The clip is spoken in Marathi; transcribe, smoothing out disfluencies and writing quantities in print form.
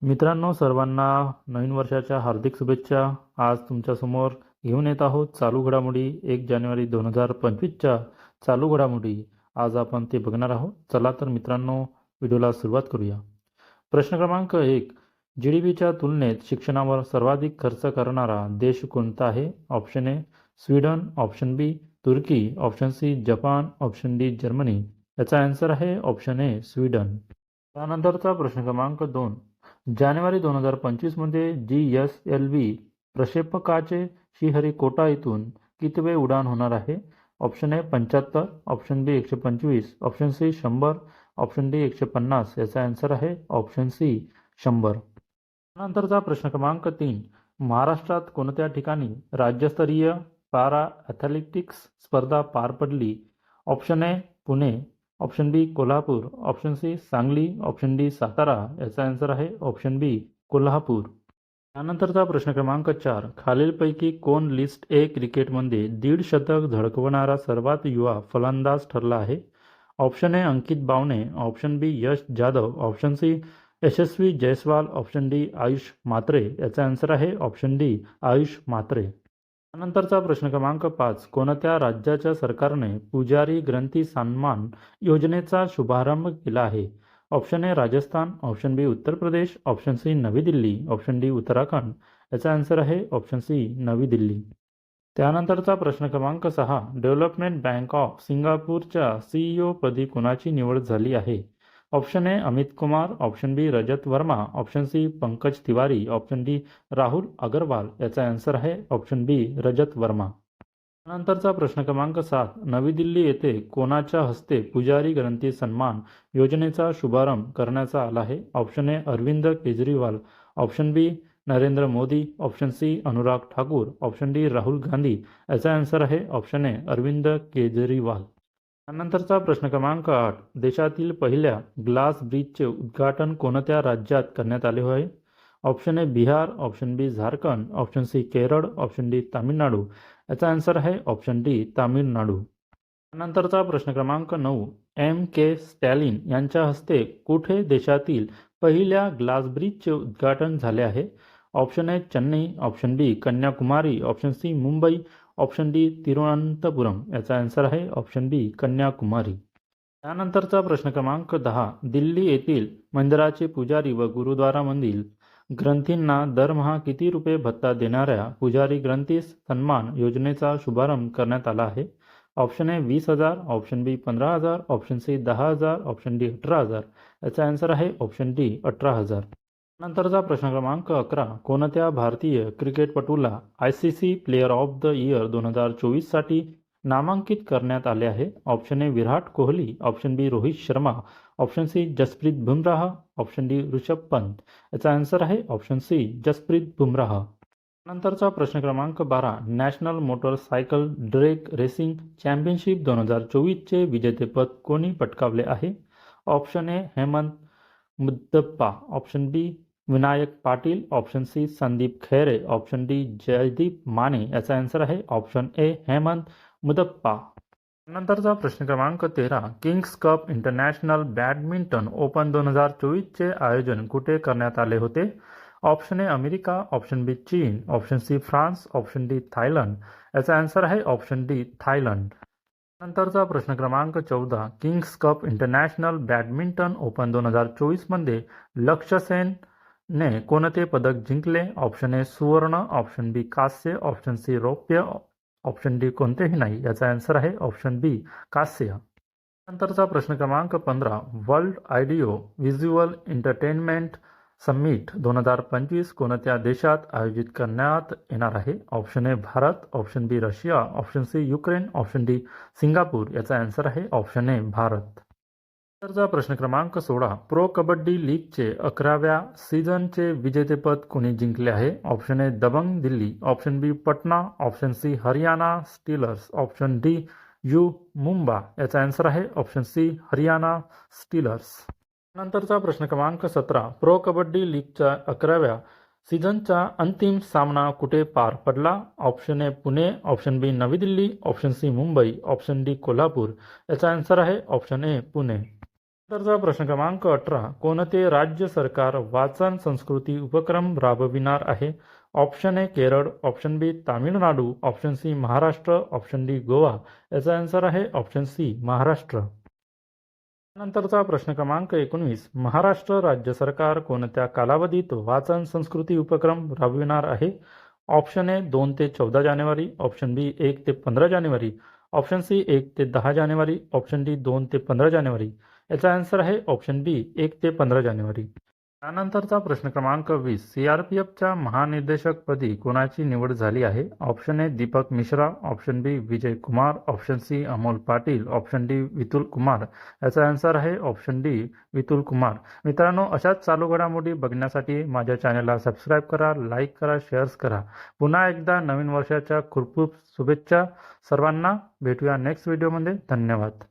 मित्रांनो, सर्वांना नवीन वर्षाच्या हार्दिक शुभेच्छा. आज तुमच्यासमोर घेऊन येत आहोत चालू घडामोडी 1 जानेवारी 2025च्या चालू घडामोडी. आज आपण ते बघणार आहोत. चला तर मित्रांनो, व्हिडिओला सुरुवात करूया. प्रश्न क्रमांक 1. GDPच्या तुलनेत शिक्षणावर सर्वाधिक खर्च करणारा देश कोणता आहे? Option A Sweden, option B तुर्की, ऑप्शन सी जपान, ऑप्शन डी जर्मनी. याचा आन्सर आहे ऑप्शन ए स्वीडन. त्यानंतरचा प्रश्न क्रमांक 2. जानेवारी 2025 मध्ये GSLV प्रक्षेपकाचे श्रीहरिकोटा येथून कितवे उड्डाण होणार आहे? Option A 75, option B 125, option C 100, option D 150. याचा आन्सर आहे ऑप्शन सी 100. नंतरचा प्रश्न क्रमांक 3. महाराष्ट्रात कोणत्या ठिकाणी राज्यस्तरीय पॅरा ॲथलेटिक्स स्पर्धा पार पडली? Option A Pune, option B Kolhapur, option C Sangli, option D Satara. याचा आन्सर आहे ऑप्शन बी कोल्हापूर. त्यानंतरचा प्रश्न क्रमांक 4. खालीलपैकी कोण लिस्ट ए क्रिकेटमध्ये 150 शतक झळकवणारा सर्वात युवा फलंदाज ठरला आहे? Option A Ankit Bawane, option B Yash Jadhav, option C Yashasvi Jaiswal, option D Ayush Mhatre. याचा आन्सर आहे ऑप्शन डी आयुष म्हात्रे. त्यानंतरचा प्रश्न क्रमांक 5. कोणत्या राज्याच्या सरकारने पुजारी ग्रंथी सन्मान योजनेचा शुभारंभ केला आहे? ऑप्शन ए राजस्थान, ऑप्शन बी उत्तर प्रदेश, ऑप्शन सी नवी दिल्ली, ऑप्शन डी उत्तराखंड. याचा आन्सर आहे ऑप्शन सी नवी दिल्ली. त्यानंतरचा प्रश्न क्रमांक 6. डेव्हलपमेंट बँक ऑफ सिंगापूरच्या CEO पदी कोणाची निवड झाली आहे? Option A Amit Kumar, option B Rajat Verma, option C Pankaj Tiwari, option D Rahul Agarwal. याचा आन्सर आहे ऑप्शन बी रजत वर्मा. नंतरचा प्रश्न क्रमांक 7. नवी दिल्ली येथे कोणाच्या हस्ते पुजारी ग्रंथी सन्मान योजनेचा शुभारंभ करण्यात आला आहे? Option A Arvind Kejriwal, option B Narendra Modi, option C Anurag Thakur, option D Rahul Gandhi. याचा आन्सर आहे ऑप्शन ए अरविंद केजरीवाल. त्यानंतरचा प्रश्न क्रमांक 8. देशातील पहिल्या ग्लास ब्रिजचे उद्घाटन कोणत्या राज्यात करण्यात आले आहे? Option A Bihar, option B Jharkhand, option C Kerala, option D Tamil Nadu. याचा आन्सर आहे ऑप्शन डी तामिळनाडू. त्यानंतरचा प्रश्न क्रमांक 9. M.K. स्टॅलिन यांच्या हस्ते कुठे देशातील पहिल्या ग्लास ब्रिजचे उद्घाटन झाले आहे? Option A Chennai, option B Kanyakumari, option C Mumbai, option D Thiruvananthapuram. याचा आन्सर आहे ऑप्शन बी कन्याकुमारी. त्यानंतरचा प्रश्न क्रमांक 10. दिल्ली येथील मंदिराचे पुजारी व गुरुद्वारामधील ग्रंथींना दरमहा किती रुपये भत्ता देणाऱ्या पुजारी ग्रंथी सन्मान योजनेचा शुभारंभ करण्यात आला आहे? Option A 20,000, option B 15,000, option C 10,000, option D 18,000. याचा आन्सर आहे ऑप्शन डी 18,000. नंतरचा प्रश्न क्रमांक 11. कोणत्या भारतीय क्रिकेटपटूला ICC player of the year 2024 साठी नामांकित करण्यात आले आहे? Option A Virat Kohli, option B Rohit Sharma, option C Jasprit Bumrah, option D Rishabh Pant. याचा आन्सर आहे ऑप्शन सी जसप्रीत बुमराह. नंतरचा प्रश्न क्रमांक 12. National motorcycle drag racing championship 2024चे विजेतेपद कोणी पटकावले आहे? Option A Hemant Mudappa, option B Vinayak Patil, option C Sandeep Khaire, option D Jaydeep Mane. याचा आन्सर आहे ऑप्शन ए हेमंत मुदप्पा. नंतरचा प्रश्न क्रमांक 13. Kings cup international badminton open 2024चे आयोजन कुठे करण्यात आले होते? Option A America, option B चीन, option C France, option D Thailand. याचा आन्सर आहे ऑप्शन डी थायलंड. नंतरचा प्रश्न क्रमांक 14. Kings cup international badminton open 2024 मध्ये लक्ष्य सेनने कोणते पदक जिंकले? ऑप्शन ए सुवर्ण, ऑप्शन बी कांस्य, ऑप्शन सी रौप्य, ऑप्शन डी कोणतेही नाही. याचा आन्सर आहे ऑप्शन बी कांस्य. नंतरचा प्रश्न क्रमांक 15. World audio visual entertainment summit 2025 कोणत्या देशात आयोजित करण्यात येणार आहे? Option A Bharat, option B Russia, option C Ukraine, option D Singapore. याचा आन्सर आहे ऑप्शन ए भारत. नंतरचा प्रश्न क्रमांक 16. प्रो कबड्डी लीगचे 11व्या सीझनचे विजेतेपद कोणी जिंकले आहे? Option A Dabang Delhi, option B Patna, option C Haryana steelers, option D U Mumba. याचा आन्सर आहे ऑप्शन सी हरियाणा स्टीलर्स. नंतरचा प्रश्न क्रमांक 17. प्रो कबड्डी लीगच्या 11व्या सीझनचा अंतिम सामना कुठे पार पडला? Option A Pune, option B Navi Delhi, option C Mumbai, option D Kolhapur. याचा आन्सर आहे ऑप्शन ए पुणे. नंतरचा प्रश्न क्रमांक 18. कोणते राज्य सरकार वाचन संस्कृती उपक्रम राबविणार आहे? Option A Kerala, option B Tamil Nadu, option C Maharashtra, option D Goa. याचा आन्सर आहे ऑप्शन सी महाराष्ट्र. नंतरचा प्रश्न क्रमांक 19. महाराष्ट्र राज्य सरकार कोणत्या कालावधीत वाचन संस्कृती उपक्रम राबविणार आहे? ऑप्शन ए 2 ते 14 जानेवारी, ऑप्शन बी 1 ते 15 जानेवारी, ऑप्शन सी 1 ते 10 जानेवारी, ऑप्शन डी 2 ते 15 जानेवारी. याचा आन्सर आहे ऑप्शन बी 1 ते 15 जानेवारी. त्यानंतरचा प्रश्न क्रमांक 20. सीआरपीएफच्या महानिदेशकपदी कोणाची निवड झाली आहे? Option A Deepak Mishra, option B Vijay Kumar, option C Amol Patil, option D Vitul Kumar. याचा आन्सर आहे ऑप्शन डी वितुल कुमार. मित्रांनो, अशाच चालू घडामोडी बघण्यासाठी माझ्या चॅनलला सबस्क्राईब करा, लाईक करा, शेअर्स करा. पुन्हा एकदा नवीन वर्षाच्या खूप खूप शुभेच्छा सर्वांना. भेटूया नेक्स्ट व्हिडिओमध्ये. धन्यवाद.